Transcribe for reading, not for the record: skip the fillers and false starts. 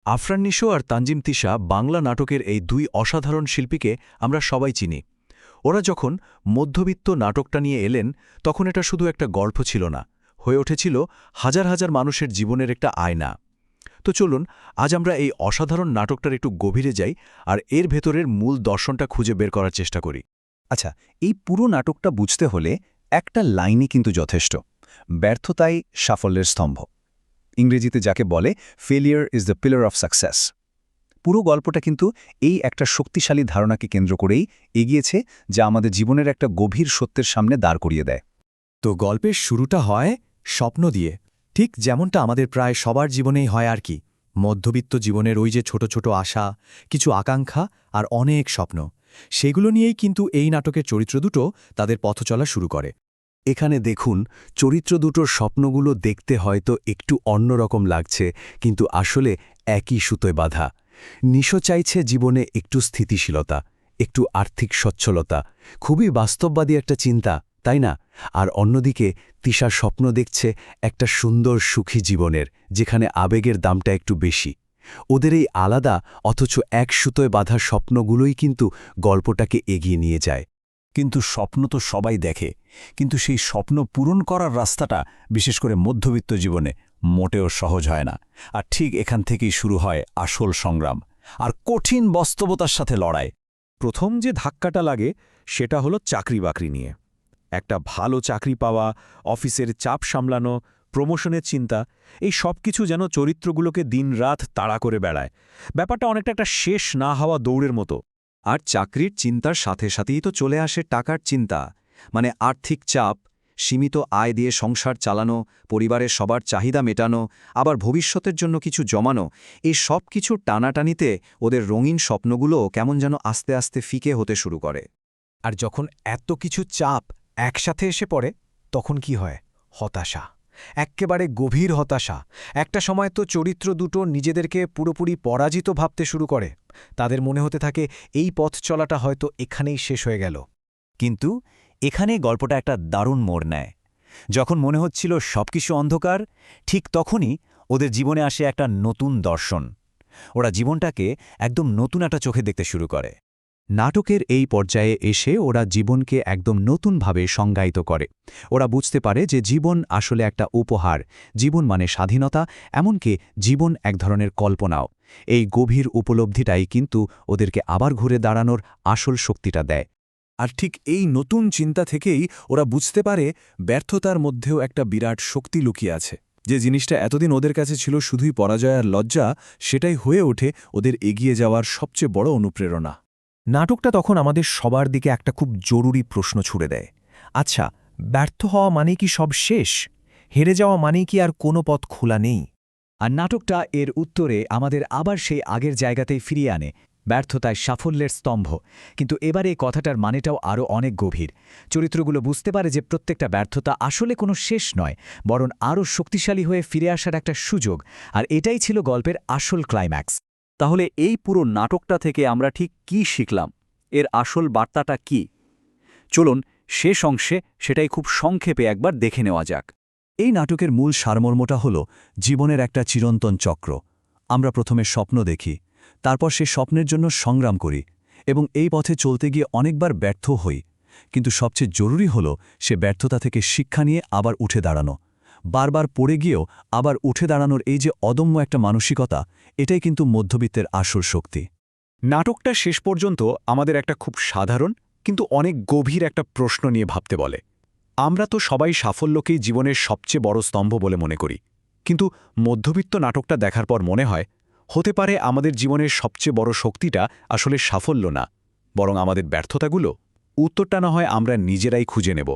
আফরান নিশো আর তানজিম তিশা বাংলা নাটকের এই দুই অসাধারণ শিল্পীকে আমরা সবাই চিনি। ওরা যখন মধ্যবিত্ত নাটকটা নিয়ে এলেন তখন এটা শুধু একটা গল্প ছিল না, হয়ে উঠেছিল হাজার হাজার মানুষের জীবনের একটা আয়না। তো চলুন আজ আমরা এই অসাধারণ নাটকটার একটু গভীরে যাই আর এর ভেতরের মূল দর্শনটা খুঁজে বের করার চেষ্টা করি। আচ্ছা, এই পুরো নাটকটা বুঝতে হলে একটা লাইনই কিন্তু যথেষ্ট: ব্যর্থতাই সাফল্যের স্তম্ভ। ইংরেজিতে যাকে বলে failure is the pillar of success. পুরো গল্পটা কিন্তু এই একটা শক্তিশালী ধারণাকে কেন্দ্র করেই এগিয়েছে, যা আমাদের জীবনের একটা গভীর সত্যের সামনে দাঁড় করিয়ে দেয়। তো গল্পের শুরুটা হয় স্বপ্ন দিয়ে, ঠিক যেমনটা আমাদের প্রায় সবার জীবনেই হয় আর কি। মধ্যবিত্ত জীবনের ওই যে ছোট ছোট আশা, কিছু আকাঙ্ক্ষা আর অনেক স্বপ্ন, সেগুলো নিয়েই কিন্তু এই নাটকের চরিত্র দুটো তাদের পথ চলা শুরু করে। এখানে দেখুন, চরিত্র দুটোর স্বপ্নগুলো দেখতে হয়তো একটু অন্যরকম লাগছে, কিন্তু আসলে একই সুতোয় বাঁধা। নিশো চাইছে জীবনে একটু স্থিতিশীলতা, একটু আর্থিক সচ্ছলতা, খুবই বাস্তববাদী একটা চিন্তা, তাই না? আর অন্যদিকে তিশা স্বপ্ন দেখছে একটা সুন্দর সুখী জীবনের, যেখানে আবেগের দামটা একটু বেশি। ওদের এই আলাদা অথচ এক সুতোয় বাঁধা স্বপ্নগুলোই কিন্তু গল্পটাকে এগিয়ে নিয়ে যায়। কিন্তু স্বপ্ন তো সবাই দেখে, কিন্তু সেই স্বপ্ন পূরণ করার রাস্তাটা, বিশেষ করে মধ্যবিত্ত জীবনে, মোটেও সহজ হয় না। আর ঠিক এখান থেকেই শুরু হয় আসল সংগ্রাম আর কঠিন বাস্তবতার সাথে লড়াই। প্রথম যে ধাক্কাটা লাগে সেটা হলো চাকরি বাকরি নিয়ে। একটা ভালো চাকরি পাওয়া, অফিসের চাপ সামলানো, প্রমোশনের চিন্তা, এই সব কিছু যেন চরিত্রগুলোকে দিনরাত তাড়া করে বেড়ায়। ব্যাপারটা অনেকটা একটা শেষ না হওয়া দৌড়ের মতো। আর চাকরির চিন্তার সাথে সাথেই তো চলে আসে টাকার চিন্তা, মানে আর্থিক চাপ, সীমিত আয় দিয়ে সংসার চালানো, পরিবারের সবার চাহিদা মেটানো, আবার ভবিষ্যতের জন্য কিছু জমানো। এই সব কিছু টানাটানিতে ওদের রঙিন স্বপ্নগুলো কেমন যেন আস্তে আস্তে ফিকে হতে শুরু করে। আর যখন এত কিছু চাপ একসাথে এসে পড়ে তখন কি হয়? হতাশা, এক্কেবারে গভীর হতাশা। একটা সময় তো চরিত্র দুটো নিজেদেরকে পুরোপুরি পরাজিত ভাবতে শুরু করে। তাদের মনে হতে থাকে এই পথ চলাটা হয়তো এখানেই শেষ হয়ে গেল। কিন্তু এখানে গল্পটা একটা দারুণ মোড় নেয়। যখন মনে হচ্ছিল সবকিছু অন্ধকার, ঠিক তখনই ওদের জীবনে আসে একটা নতুন দর্শন। ওরা জীবনটাকে একদম নতুন একটা চোখে দেখতে শুরু করে। নাটকের এই পর্যায়ে এসে ওরা জীবনকে একদম নতুনভাবে সংজ্ঞায়িত করে। ওরা বুঝতে পারে যে জীবন আসলে একটা উপহার, জীবন মানে স্বাধীনতা, এমনকি জীবন এক ধরনের কল্পনাও। এই গভীর উপলব্ধিটাই কিন্তু ওদেরকে আবার ঘুরে দাঁড়ানোর আসল শক্তিটা দেয়। আর ঠিক এই নতুন চিন্তা থেকেই ওরা বুঝতে পারে ব্যর্থতার মধ্যেও একটা বিরাট শক্তি লুকিয়ে আছে। যে জিনিসটা এতদিন ওদের কাছে ছিল শুধুই পরাজয় আর লজ্জা, সেটাই হয়ে ওঠে ওদের এগিয়ে যাওয়ার সবচেয়ে বড় অনুপ্রেরণা। নাটকটা তখন আমাদের সবার দিকে একটা খুব জরুরি প্রশ্ন ছুড়ে দেয়। আচ্ছা, ব্যর্থ হওয়া মানে কি সব শেষ? হেরে যাওয়া মানে কি আর কোনো পথ খোলা নেই? আর নাটকটা এর উত্তরে আমাদের আবার সেই আগের জায়গাতেই ফিরিয়ে আনে, ব্যর্থতায় সাফল্যের স্তম্ভ। কিন্তু এবারে এই কথাটার মানেটাও আরও অনেক গভীর। চরিত্রগুলো বুঝতে পারে যে প্রত্যেকটা ব্যর্থতা আসলে কোনো শেষ নয়, বরং আরও শক্তিশালী হয়ে ফিরে আসার একটা সুযোগ। আর এটাই ছিল গল্পের আসল ক্লাইম্যাক্স। তাহলে এই পুরো নাটকটা থেকে আমরা ঠিক কি শিখলাম? এর আসল বার্তাটা কি? চলুন শেষ অংশে সেটাই খুব সংক্ষেপে একবার দেখে নেওয়া যাক। এই নাটকের মূল সারমর্মটা হল জীবনের একটা চিরন্তন চক্র। আমরা প্রথমে স্বপ্ন দেখি, তারপর সে স্বপ্নের জন্য সংগ্রাম করি এবং এই পথে চলতে গিয়ে অনেকবার ব্যর্থ হই। কিন্তু সবচেয়ে জরুরি হল সে ব্যর্থতা থেকে শিক্ষা নিয়ে আবার উঠে দাঁড়ানো। বারবার পড়ে গিয়েও আবার উঠে দাঁড়ানোর এই যে অদম্য একটা মানসিকতা, এটাই কিন্তু মধ্যবিত্তের আসল শক্তি। নাটকটা শেষ পর্যন্ত আমাদের একটা খুব সাধারণ কিন্তু অনেক গভীর একটা প্রশ্ন নিয়ে ভাবতে বলে। আমরা তো সবাই সাফল্যকেই জীবনের সবচেয়ে বড় স্তম্ভ বলে মনে করি, কিন্তু মধ্যবিত্ত নাটকটা দেখার পর মনে হয় হতে পারে আমাদের জীবনের সবচেয়ে বড় শক্তিটা আসলে সাফল্য না, বরং আমাদের ব্যর্থতাগুলো। উত্তরটা না হয় আমরা নিজেরাই খুঁজে নেব।